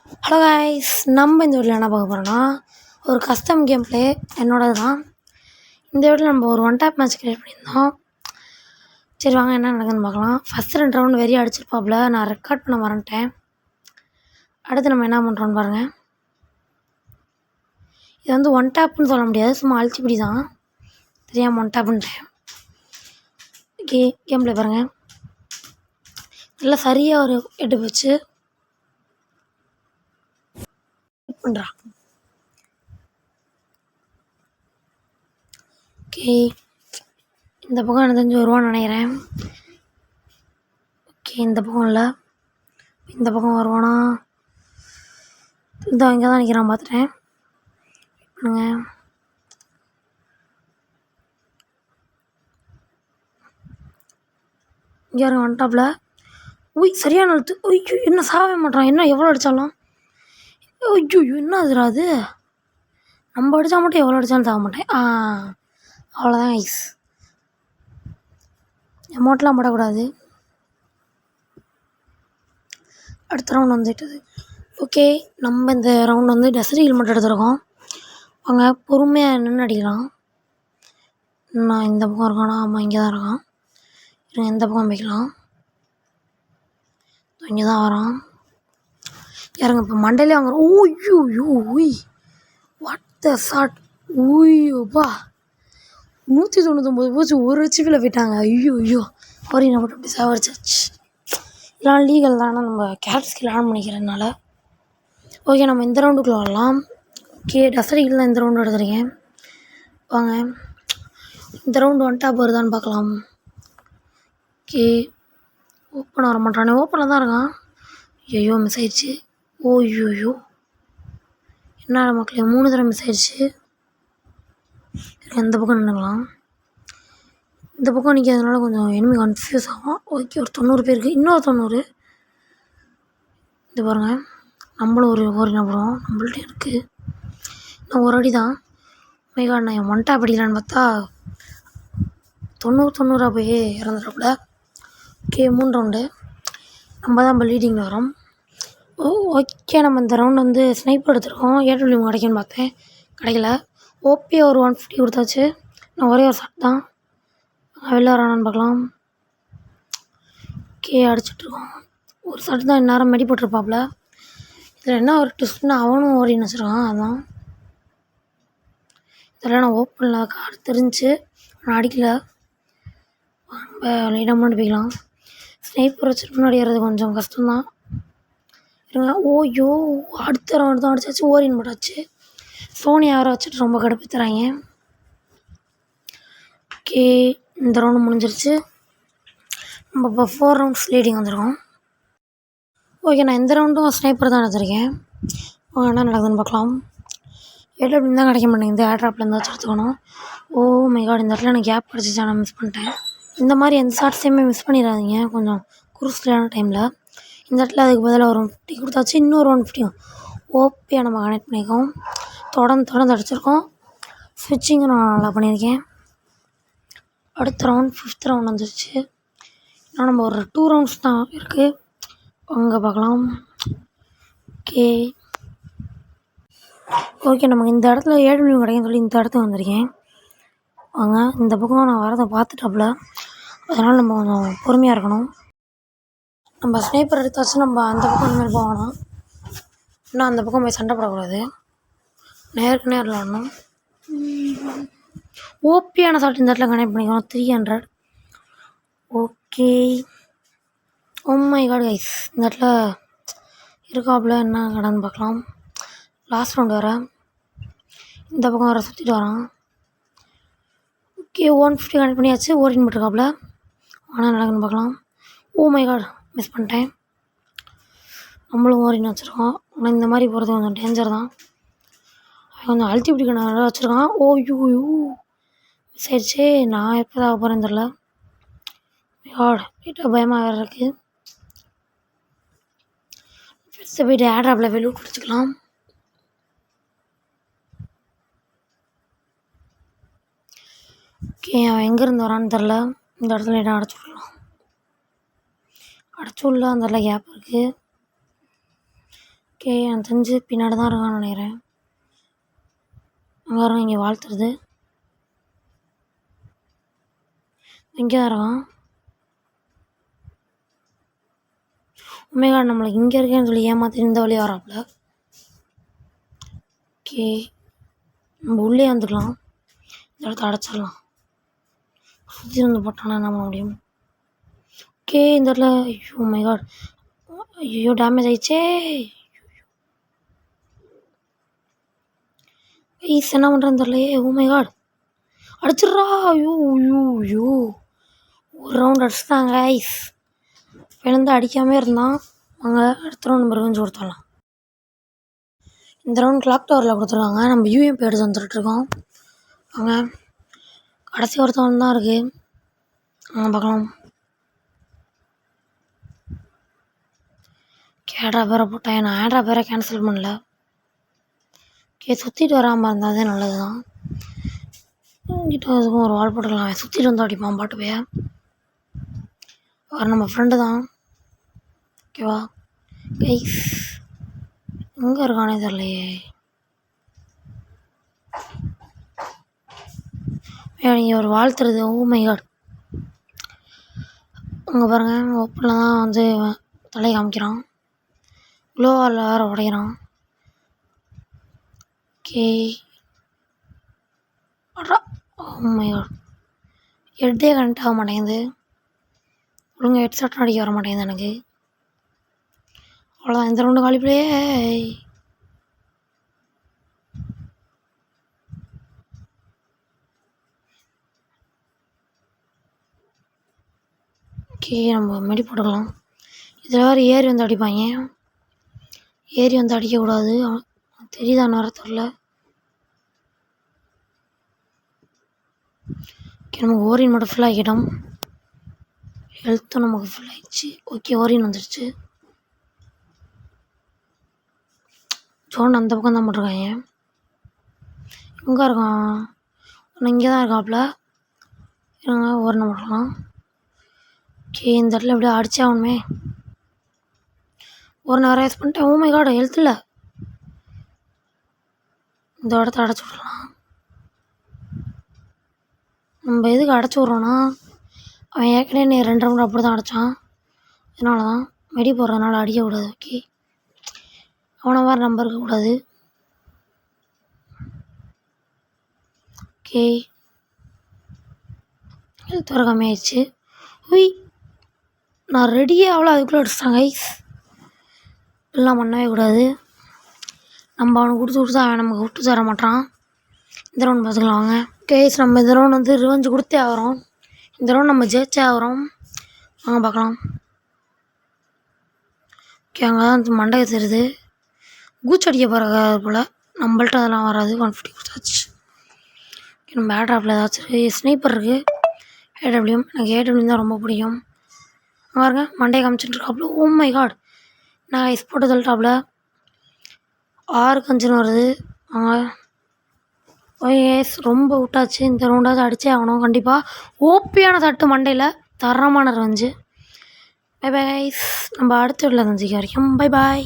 Hello guys, நம்ம இந்த வீடியோவில் என்ன பார்க்க போகிறோன்னா ஒரு கஸ்டம் கேம் ப்ளே என்னோடது தான். இந்த வீடியோவில் நம்ம ஒரு ஒன் டேப் மேட்ச் க்ரியேட் பண்ணியிருந்தோம். சரி வாங்க என்ன நடக்குதுன்னு பார்க்கலாம். ஃபஸ்ட் 2 ரவுண்டு வெறிய அடிச்சிருப்பாப்புல, நான் ரெக்கார்ட் பண்ண மறந்துட்டேன். அடுத்து நம்ம என்ன பண்ணுறோன்னு பாருங்கள். இது வந்து ஒன் டேப்புன்னு சொல்ல முடியாது, சும்மா அழிச்சிப்பிடி தான், தெரியாமல் ஒன் டேப்புன்ட்டேன். ஓகே, கேம் ப்ளே பாருங்கள். நல்லா சரியாக ஒரு எட்டு போச்சு பண்ணுறா. ஓகே, இந்த பக்கம் எனக்கு தெரிஞ்சு வருவான்னு நினைக்கிறேன். ஓகே, இந்த பக்கம் இல்லை, இந்த பக்கம் வருவானா? இந்த இங்கே தான் நிற்கிறான், பார்த்துட்டேன். பண்ணுங்க. இங்கே இருங்க ஒன் டாப்பில். சரியான எழுத்து. ஐயோ, என்ன சாவே மாட்டான், என்ன எவ்வளோ அடித்தாலும். ஐயோ, என்ன அதுரா அது? நம்ம அடித்தா மட்டும் எவ்வளோ அடித்தாலும் சாக மாட்டேன். அவ்வளோதான் ஐஸ். அமௌண்ட்லாம் போடக்கூடாது. அடுத்த ரவுண்ட் வந்துட்டது. ஓகே, நம்ம இந்த ரவுண்ட் வந்து டெசர்ட் மட்டும் எடுத்துருக்கோம். அவங்க பொறுமையாக நின்று அடிக்கலாம். நான் இந்த பக்கம் இருக்கானா? ஆமாம், இங்கே தான் இருக்கான். எந்த பக்கம் வைக்கலாம்? இங்கே தான் வரான். யாருங்க இப்போ மண்டையிலே வாங்குறோம். ஓய்யோ ஊய், வாட் த ஷாட். ஊயோப்பா, 199 போச்சு, ஒரு ஹெச்பியில் போயிட்டாங்க. ஐயோ அவரையும் என்ன மட்டும் அப்படி சாவடிச்சாச்சு. இதெல்லாம் லீகல் தான், ஆனால் நம்ம கேரட் ஸ்கில் ஆன் பண்ணிக்கிறதுனால. ஓகே, நம்ம இந்த ரவுண்டுக்குள்ளே வரலாம். ஓகே, டெசர்ட் தான் இந்த ரவுண்டு எடுத்துருக்கேன். வாங்க, இந்த ரவுண்டு ஒன் டாப் வருதான்னு பார்க்கலாம். ஓகே, ஓப்பன் வர மாட்டானே. ஓப்பனில் தான் இருக்கான். ஐயோ மிஸ் ஆயிடுச்சு. ஓய்யோ, என்ன மக்களே, 3 தடவை மிஸ் ஆயிடுச்சு. எந்த பக்கம் நின்றுக்கலாம். இந்த பக்கம் நிற்கிறதுனால கொஞ்சம் எனிமி கன்ஃபியூஸ் ஆகும். ஓகே, ஒரு 90 பேருக்கு இன்னொரு 90. இது பாருங்கள், நம்மளும் ஒரு நம்புறோம், நம்மள்ட்ட இருக்குது. நான் ஒரு அடி தான். மேகாட், நான் ஒன் டாப் அடிக்கலான்னு பார்த்தா 90 போய் இறந்துடக்கூட. ஓகே, 3 ரவுண்டு நம்ம தான் இப்போ லீடிங்கில் வரோம். ஓகே, நம்ம இந்த ரவுண்ட் வந்து ஸ்னைப்பர் எடுத்துருக்கோம். ஏடபிள்யூ கிடைக்குன்னு பார்த்தேன், கிடைக்கல. ஓபி ஒரு 150 கொடுத்தாச்சு. நான் ஒரே ஒரு ஷாட் தான். வெளில வரானான்னு பார்க்கலாம். ஓகே, அடிச்சிட்ருக்கோம். ஒரு ஷாட் தான் இந்நேரம் மெடி போட்டிருப்பாப்புல. இதில் என்ன ஒரு ட்விஸ்ட்னா, அவனும் ஓடின்னு வச்சுருக்கான். அதான் இதெல்லாம் நான் ஓப்பனில் கார் தெரிஞ்சு நான் அடிக்கல. நம்ம லைட்டாக முன்னாடி போய்க்கலாம். ஸ்னைப்பர் வச்சுட்டு முன்னாடி ஏறது கொஞ்சம் கஷ்டம்தான். இருங்க. ஓய்யோ, அடுத்த ரவுண்டு தான் அடிச்சாச்சு. ஓரின் போட்டாச்சு. சோனி யாரை வச்சுட்டு ரொம்ப கடுப்புத்துறாங்க. ஓகே, இந்த ரவுண்டு முடிஞ்சிருச்சு. நம்ம இப்போ 4 ரவுண்ட்ஸ் லீடிங் வந்துருக்கோம். ஓகே, நான் இந்த ரவுண்டும் ஸ்னைப்பர் தான் எடுத்திருக்கேன். என்ன நடக்குதுன்னு பார்க்கலாம். ஏடபிள்யூ தான் கிடைக்க மாட்டேங்குது. ஏர்ட்ராப்லேருந்து வச்சு எடுத்துக்கணும். ஓ மை காட், இந்த இடத்துல எனக்கு கேப் கிடச்சிச்சு, நான் மிஸ் பண்ணிட்டேன். இந்த மாதிரி எந்த ஷார்ட்ஸையுமே மிஸ் பண்ணிடாதீங்க, கொஞ்சம் குரூசியலான டைமில். இந்த இடத்துல அதுக்கு பதிலாக ஒரு 150 கொடுத்தாச்சு. இன்னொரு 150 ஓபியாக நம்ம கனெக்ட் பண்ணியிருக்கோம். தொடர்ந்து அடிச்சிருக்கோம். ஸ்விட்சிங்கும் நான் நல்லா பண்ணியிருக்கேன். அடுத்த ரவுண்ட் 5th ரவுண்ட் வந்துருச்சு. இன்னும் நம்ம ஒரு 2 ரவுண்ட்ஸ் தான் இருக்குது. அங்கே பார்க்கலாம். ஓகே, நமக்கு இந்த இடத்துல ஏடபிள்யூ கிடைக்குன்னு சொல்லி இந்த இடத்துக்கு வந்திருக்கேன். வாங்க, இந்த பக்கம் நான் வரதை பார்த்துட்டாப்புல, அதனால் நம்ம கொஞ்சம் பொறுமையாக இருக்கணும். நம்ம ஸ்னைப்பர் எடுத்தாச்சும் நம்ம அந்த பக்கம் இந்த மாதிரி போகணும். இன்னும் அந்த பக்கம் போய் சண்டை போடக்கூடாது, நேருக்கு நேரில் விளாடணும். ஓபியான ஷாட் இந்த இடத்துல கனெக்ட் பண்ணிக்கணும். 300. Okay, oh my God guys, இந்த இடத்துல இருக்காப்புல, என்ன கடைன்னு பார்க்கலாம். லாஸ்ட் ரவுண்டு வர இந்த பக்கம் வர சுற்றிட்டு வரான். ஓகே, 150 கனெக்ட் பண்ணியாச்சு. ஓடின்னு போட்டிருக்காப்புல, ஆனால் நடக்குன்னு பார்க்கலாம். ஓ மை காட், மிஸ் பண்ணிட்டேன். நம்மளும் ஓடின்னு வச்சுருக்கோம். ஆனால் இந்த மாதிரி போகிறது கொஞ்சம் டேஞ்சர் தான். கொஞ்சம் அழுத்தி பிடிக்க நல்லா வச்சுருக்கான். ஓய்யோ மிஸ் ஆயிடுச்சு. நான் எப்போ தான் போகிறேன்னு தெரில. வீட்டை பயமாக வேறு இருக்குது. ஃபஸ்ட்டு போய்ட்டு ஏர்ட்ராப்பில் வெளியே குடிச்சிக்கலாம். ஓகே, அவன் எங்கேருந்து வரான்னு தெரில. இந்த இடத்துல இடம் அடைச்சி விடலாம். அடைச்சி விடல, அந்த இடத்துல கேப் இருக்குது. ஓகே எனக்கு தெரிஞ்சு பின்னாடி தான் இருக்கான்னு நினைக்கிறேன். அங்கே வரும் இங்கே வாழ்த்துறது இங்கே தான் இருக்கான். உண்மையாக நம்மளுக்கு இங்கே இருக்கேன்னு சொல்லி ஏமாற்றி இந்த வழியாக வராப்புல. ஓகே நம்ம உள்ளே வந்துக்கலாம். இந்த இடத்த அடைச்சிடலாம். சுற்றி வந்து போட்டானா என்ன பண்ண முடியும். ஓகே இந்த இடத்துல ஐயோ மை காட் ஐயோ டேமேஜ் ஆயிடுச்சே. ஐஸ் என்ன பண்ணுறேன்னு தெரியலையே. ஓ மை காட் அடிச்சிட்றா. ஐயோ ஐயோ ஐயோ ஒரு ரவுண்ட் அடிச்சுட்டாங்க ஐஸ். விழுந்து அடிக்காமே இருந்தான். அங்கே அடுத்த ரவுண்ட் நம்பர் கொஞ்சம் கொடுத்துடலாம். இந்த ரவுண்ட் கிளாக் டவரில் கொடுத்துருக்காங்க. நம்ம யூஎம்பி எடுத்து வந்துட்டுருக்கோம். அங்கே கடைசி ஒருத்தவன் தான் இருக்குது. அங்கே பார்க்கலாம். கேட்ரா பேரை போட்டேன். நான் ஆட்ரா பேரை கேன்சல் பண்ணல. ஓகே சுற்றிட்டு வராமல் இருந்தால் அதே நல்லது தான். கிட்ட அதுக்கும் ஒரு வால் போட்டுக்கலாம். சுற்றிட்டு வந்து அடிப்பான் பாட்டு போய். அவர் நம்ம ஃப்ரெண்டு தான். ஓகேவா கைஸ் எங்கே இருக்கானே தெரியலையே. நீங்கள் ஒரு வாழ்த்துறது. ஓ மை காட் அங்கே பாருங்கள் ஓப்பனில் தான் வந்து தலையை காமிக்கிறான். க்ளோவால் வேறு உடைக்கிறான். ஓகே அட்ரா. ஓ மை காட் ஹெட்டே கனெக்ட் ஆக மாட்டேங்குது. ஒழுங்காக ஹெட்செட்டும் அடிக்க வர மாட்டேங்குது எனக்கு. அவ்வளோதான் இந்த ரவுண்டு காலிப்பிலே. ஓகே நம்ம மெடி போட்டுக்கலாம். இதில் வேறு ஏறி வந்து அடிப்பாங்க. ஏறி வந்து அடிக்கக்கூடாது. தெரியுதான்னு வர தெரில. ஓகே நமக்கு ஓரின் மட்டும் ஃபுல் ஆகிட்டோம். ஹெல்த்தும் நமக்கு ஃபுல் ஆகிடுச்சு. ஓகே ஓரின் வந்துடுச்சு. ஜோன் அந்த பக்கம் தான் போட்டிருக்காங்க. எங்கே இருக்கான்? ஒன்று இங்கே தான் இருக்காப்புல. இருங்க ஓரினை போடலாம். ஓகே இந்த இடத்துல எப்படியா அடிச்சே ஆகணுமே. ஒரு நேரம் ரேஸ் பண்ணிட்டேன். ஓ மை காட் ஹெல்த் இல்லை. இந்த இடத்த அடைச்சி விட்றலாம். நம்ம எதுக்கு அடைச்சி விட்றோன்னா அவன் ஏற்கனவே 2 ரவுண்டு அப்படி தான் அடைச்சான். அதனால தான் மெடி போடுறதுனால அடிக்கக்கூடாது. ஓகே அவனை மாதிரி நம்ப இருக்கக்கூடாது. ஓகே ஹெல்த் வர கம்மியாயிடுச்சு. உய் நான் ரெடியே அவ்வளோ அதுக்குள்ளே அடிச்சிட்டாங்க ஐஸ். இப்படிலாம் பண்ணவே கூடாது. நம்ம அவனுக்கு கொடுத்து அவன் நமக்கு விட்டு தர மாட்டான். இந்த ரவுண்ட் பார்த்துக்கலாம் வாங்க. கேஸ் நம்ம இந்த ரவுண்ட் வந்து ரிவெஞ்சு கொடுத்தே ஆகிறோம். இந்த ரவுண்ட் நம்ம ஜெயிச்சே ஆகிறோம். வாங்க பார்க்கலாம். ஓகே அங்கே தான் மண்டையை தெரியுது. கூச்சடிக்க போகிற போல். நம்மள்ட்ட அதெல்லாம் வராது. 150 கொடுத்தாச்சு. ஓகே நம்ம ஏட்ராப்பில் ஏதாச்சும் ஸ்னைப்பர் இருக்குது. ஏடபிள்யூஎம் எனக்கு ஏடபிள்யூஎம் தான் ரொம்ப பிடிக்கும். பாருங்க மண்டையை காமிச்சிட்டு இருக்காப்புல. ஓ மை காட் நான் ஐஸ் போட்டு தள்ளிட்டாப்புல. 6-5 வருது. அவங்க ஓஎஸ் ரொம்ப விட்டாச்சு. இந்த ரவுண்டாவது அடித்தே ஆகணும் கண்டிப்பாக. ஓப்பியான தட்டு மண்டையில் தரமான ரஞ்சு. பை பை நம்ம அடுத்த வீட்டில் சந்திக்க வரைக்கும் பை பாய்.